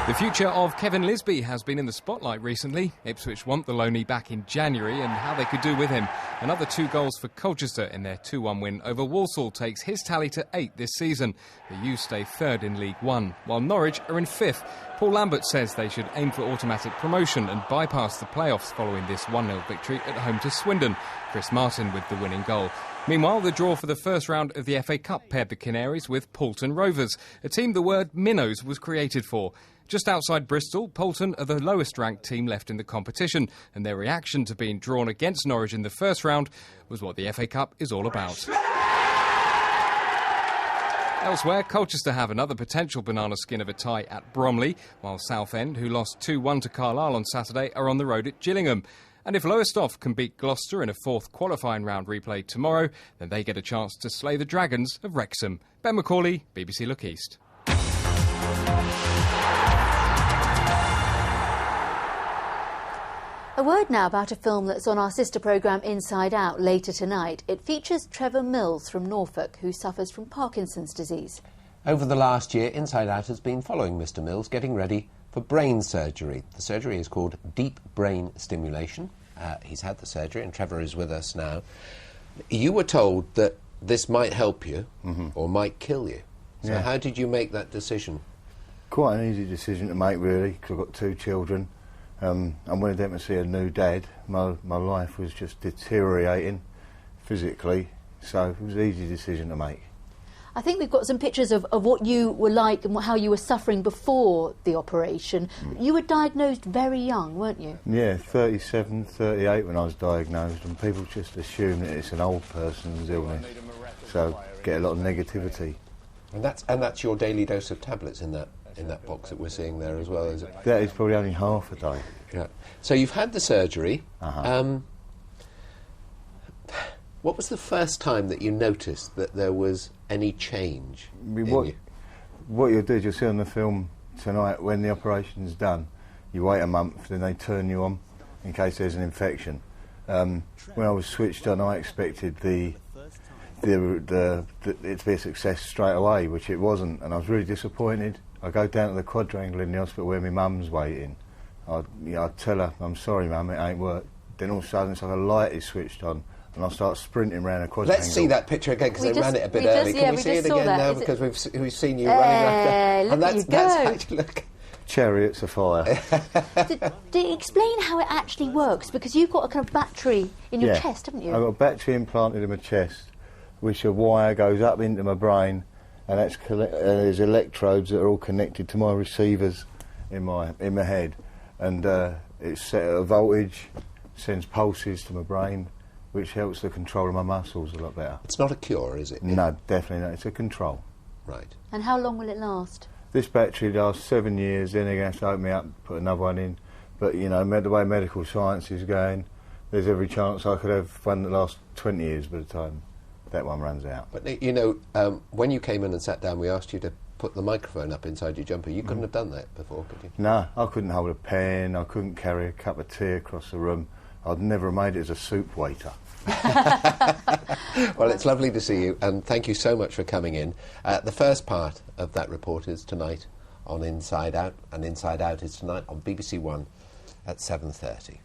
The future of Kevin Lisby has been in the spotlight recently. Ipswich want the loanee back in January and how they could do with him. Another 2 goals for Colchester in their 2-1 win over Walsall takes his tally to 8 this season. The U's stay 3rd in League One, while Norwich are in 5th. Paul Lambert says they should aim for automatic promotion and bypass the playoffs following this 1-0 victory at home to Swindon. Chris Martin with the winning goal. Meanwhile, the draw for the first round of the FA Cup paired the Canaries with Poulton Rovers, a team the word Minnows was created for. Just outside Bristol, Poulton are the lowest-ranked team left in the competition, and their reaction to being drawn against Norwich in the first round was what the FA Cup is all about. Elsewhere, Colchester have another potential banana skin of a tie at Bromley, while Southend, who lost 2-1 to Carlisle on Saturday, are on the road at Gillingham. And if Lowestoft can beat Gloucester in a 4th qualifying round replay tomorrow, then they get a chance to slay the Dragons of Wrexham. Ben McCauley, BBC Look East. A word now about a film that's on our sister programme Inside Out later tonight. It features Trevor Mills from Norfolk, who suffers from Parkinson's disease. Over the last year, Inside Out has been following Mr Mills getting ready for brain surgery. The surgery is called deep brain stimulation. He's had the surgery and Trevor is with us now. You were told that this might help you or might kill you. So how did you make that decision? Quite an easy decision to make, really, because I've got 2 children. I wanted them to see a new dad. My life was just deteriorating physically, so it was an easy decision to make. I think we've got some pictures of what you were like and how you were suffering before the operation. You were diagnosed very young, weren't you? Yeah, 37, 38 when I was diagnosed, and people just assume that it's an old person's illness, so get a lot of negativity. And that's your daily dose of tablets in that box that we're seeing there as well, is it? That is probably only half a day. Yeah. So you've had the surgery. What was the first time that you noticed that there was any change in you? What you'll do is you'll see on the film tonight, when the operation's done, you wait a month, then they turn you on in case there's an infection. When I was switched on, I expected it to be a success straight away, which it wasn't, and I was really disappointed. I go down to the quadrangle in the hospital where my mum's waiting. I'd tell her, I'm sorry mum, it ain't worked. Then all of a sudden it's like a light is switched on and I'll start sprinting around a quadrangle. Let's see that picture again, because they ran it a bit early. Can we see it again now, because we've seen you running around. And that's how you look. Chariots of fire. Explain how it actually works, because you've got a kind of battery in your chest, haven't you? I've got a battery implanted in my chest, which a wire goes up into my brain, and there's electrodes that are all connected to my receivers in my head, and it's set at a voltage, sends pulses to my brain, which helps the control of my muscles a lot better. It's not a cure, is it? No, definitely not. It's a control. Right. And how long will it last? This battery lasts 7 years, then they're going to have to open me up and put another one in. But, you know, the way medical science is going, there's every chance I could have one that lasts 20 years by the time that one runs out. But, you know, when you came in and sat down, we asked you to put the microphone up inside your jumper. You couldn't have done that before, could you? No, I couldn't hold a pen, I couldn't carry a cup of tea across the room. I'd never have made it as a soup waiter. Well, it's lovely to see you, and thank you so much for coming in. The first part of that report is tonight on Inside Out, and Inside Out is tonight on BBC One at 7:30.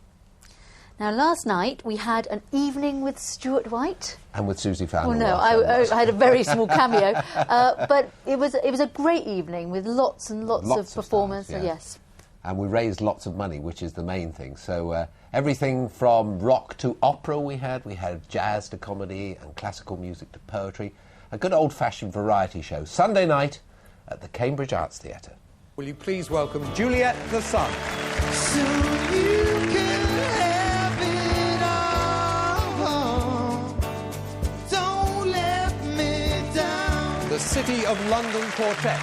Now, last night we had an evening with Stuart White. And with Susie Fowler. Well, no, I had a very small cameo. But it was a great evening with lots and lots of performers. Stars, yes. And we raised lots of money, which is the main thing. So everything from rock to opera we had jazz to comedy and classical music to poetry. A good old-fashioned variety show. Sunday night at the Cambridge Arts Theatre. Will you please welcome Juliet the Sun. So you can have it all. Don't let me down. The City of London Quartet.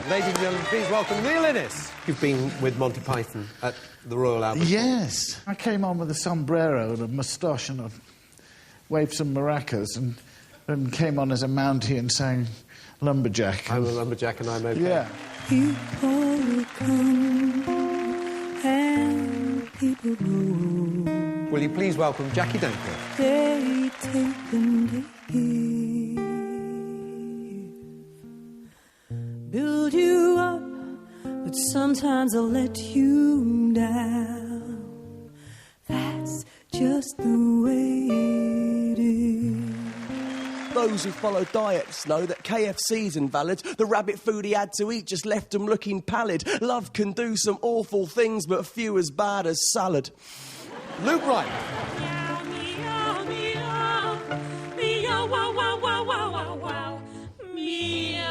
Ladies and gentlemen, please welcome Neil Innes. You've been with Monty Python at the Royal Albert Hall. Yes. I came on with a sombrero and a moustache and I waved some maracas and came on as a Mountie and sang Lumberjack. I'm a lumberjack and I'm okay. Yeah. People come and people go. will you please welcome Jackie Dankworth? They take and they give, build you up, but sometimes they'll let you down. That's just the way it is. Those who follow diets know that KFC's invalid. The rabbit food he had to eat just left him looking pallid. Love can do some awful things, but few as bad as salad. Luke Wright. Meow, meow, meow, meow, wow, wow, wow, wow, wow, wow, meow.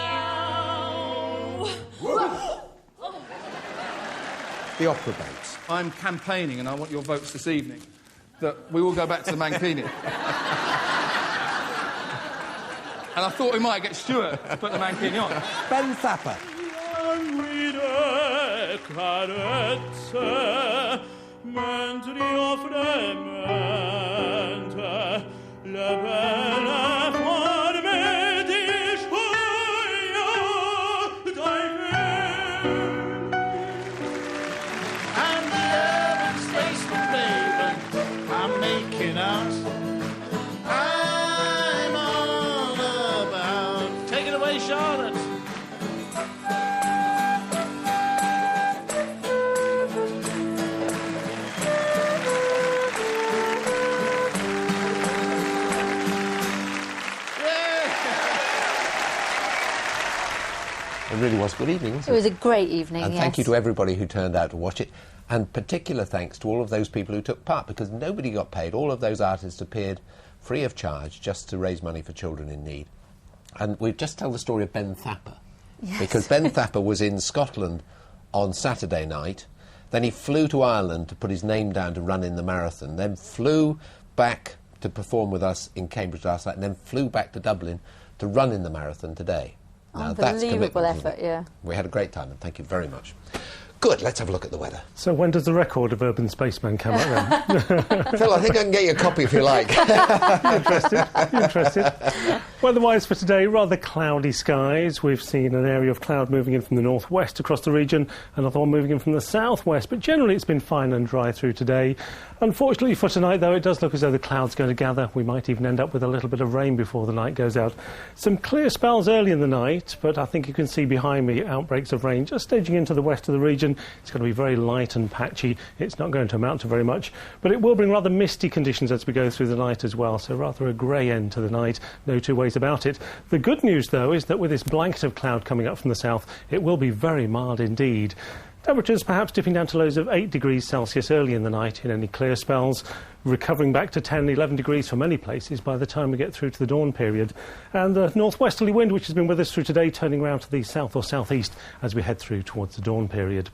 The Opera Babes. I'm campaigning, and I want your votes this evening, that we all go back to the Mancini. And I thought we might get Stuart to put the Mancini on. Ben Thapper. And the urban spaceman Raven, I'm making out. I'm all about. Take it away, Charlotte. It really was a good evening, wasn't It was a great evening, And yes. thank you to everybody who turned out to watch it. And particular thanks to all of those people who took part, because nobody got paid. All of those artists appeared free of charge just to raise money for children in need. And we've just tell the story of Ben Thapper. Yes. Because Ben Thapper was in Scotland on Saturday night. Then he flew to Ireland to put his name down to run in the marathon. Then flew back to perform with us in Cambridge last night. And then flew back to Dublin to run in the marathon today. Now, that's Unbelievable commitment, isn't effort, it? yeah. We had a great time, and thank you very much. Good, let's have a look at the weather. So when does the record of Urban Spaceman come out then? Phil, I think I can get you a copy if you like. Interested. Weather-wise for today, rather cloudy skies. We've seen an area of cloud moving in from the northwest across the region, another one moving in from the southwest, but generally it's been fine and dry through today. Unfortunately for tonight, though, it does look as though the clouds are going to gather. We might even end up with a little bit of rain before the night goes out. Some clear spells early in the night, but I think you can see behind me outbreaks of rain just staging into the west of the region. It's going to be very light and patchy. It's not going to amount to very much, but it will bring rather misty conditions as we go through the night as well, so rather a grey end to the night, no two ways about it. The good news, though, is that with this blanket of cloud coming up from the south, it will be very mild indeed. Temperatures perhaps dipping down to lows of 8 degrees Celsius early in the night in any clear spells, recovering back to 10, 11 degrees for many places by the time we get through to the dawn period. And the northwesterly wind, which has been with us through today, turning round to the south or southeast as we head through towards the dawn period.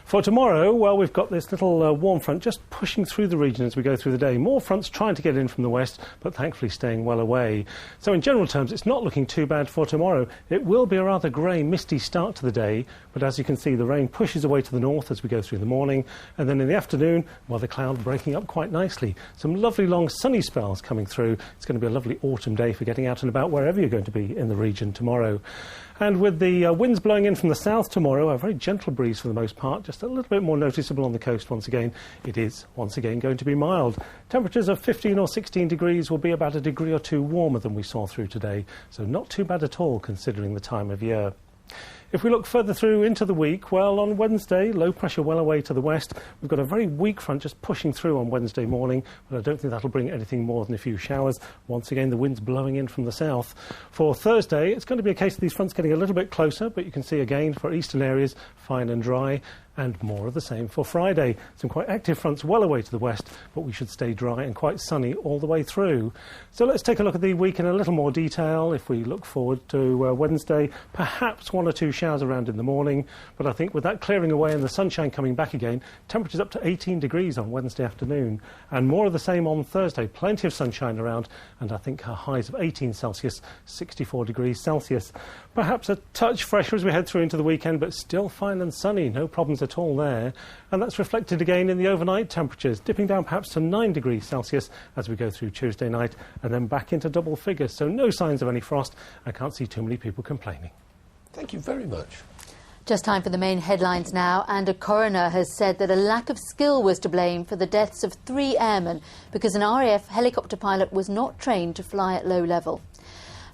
For tomorrow, well, we've got this little warm front just pushing through the region as we go through the day. More fronts trying to get in from the west, but thankfully staying well away. So in general terms, it's not looking too bad for tomorrow. It will be a rather grey, misty start to the day, but as you can see, the rain pushes away to the north as we go through the morning, and then in the afternoon, well, the cloud breaking up quite nicely. Some lovely long sunny spells coming through. It's going to be a lovely autumn day for getting out and about wherever you're going to be in the region tomorrow. And with the winds blowing in from the south tomorrow, a very gentle breeze for the most part, just a little bit more noticeable on the coast once again. It is once again going to be mild. Temperatures of 15 or 16 degrees will be about a degree or two warmer than we saw through today, so not too bad at all considering the time of year. If we look further through into the week, well, on Wednesday, low pressure well away to the west. We've got a very weak front just pushing through on Wednesday morning, but I don't think that'll bring anything more than a few showers. Once again, the wind's blowing in from the south. For Thursday, it's going to be a case of these fronts getting a little bit closer, but you can see again for eastern areas, fine and dry. And more of the same for Friday. Some quite active fronts well away to the west, but we should stay dry and quite sunny all the way through. So let's take a look at the week in a little more detail. If we look forward to Wednesday, perhaps one or two showers around in the morning, but I think with that clearing away and the sunshine coming back again, temperatures up to 18 degrees on Wednesday afternoon, and more of the same on Thursday. Plenty of sunshine around, and I think highs of 18 Celsius, 64 degrees Celsius. Perhaps a touch fresher as we head through into the weekend, but still fine and sunny, no problems at all there. And that's reflected again in the overnight temperatures, dipping down perhaps to 9 degrees Celsius as we go through Tuesday night, and then back into double figures. So no signs of any frost. I can't see too many people complaining. Thank you very much. Just time for the main headlines now, and a coroner has said that a lack of skill was to blame for the deaths of 3 airmen because an RAF helicopter pilot was not trained to fly at low level.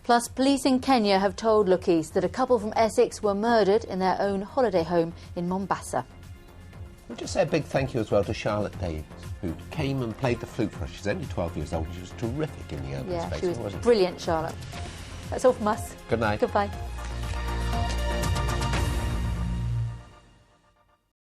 Plus, police in Kenya have told Look East that a couple from Essex were murdered in their own holiday home in Mombasa. We'll just say a big thank you as well to Charlotte Davies, who came and played the flute for us. She's only 12 years old and she was terrific in the urban space, she was wasn't she? Brilliant, Charlotte. That's all from us. Good night. Goodbye.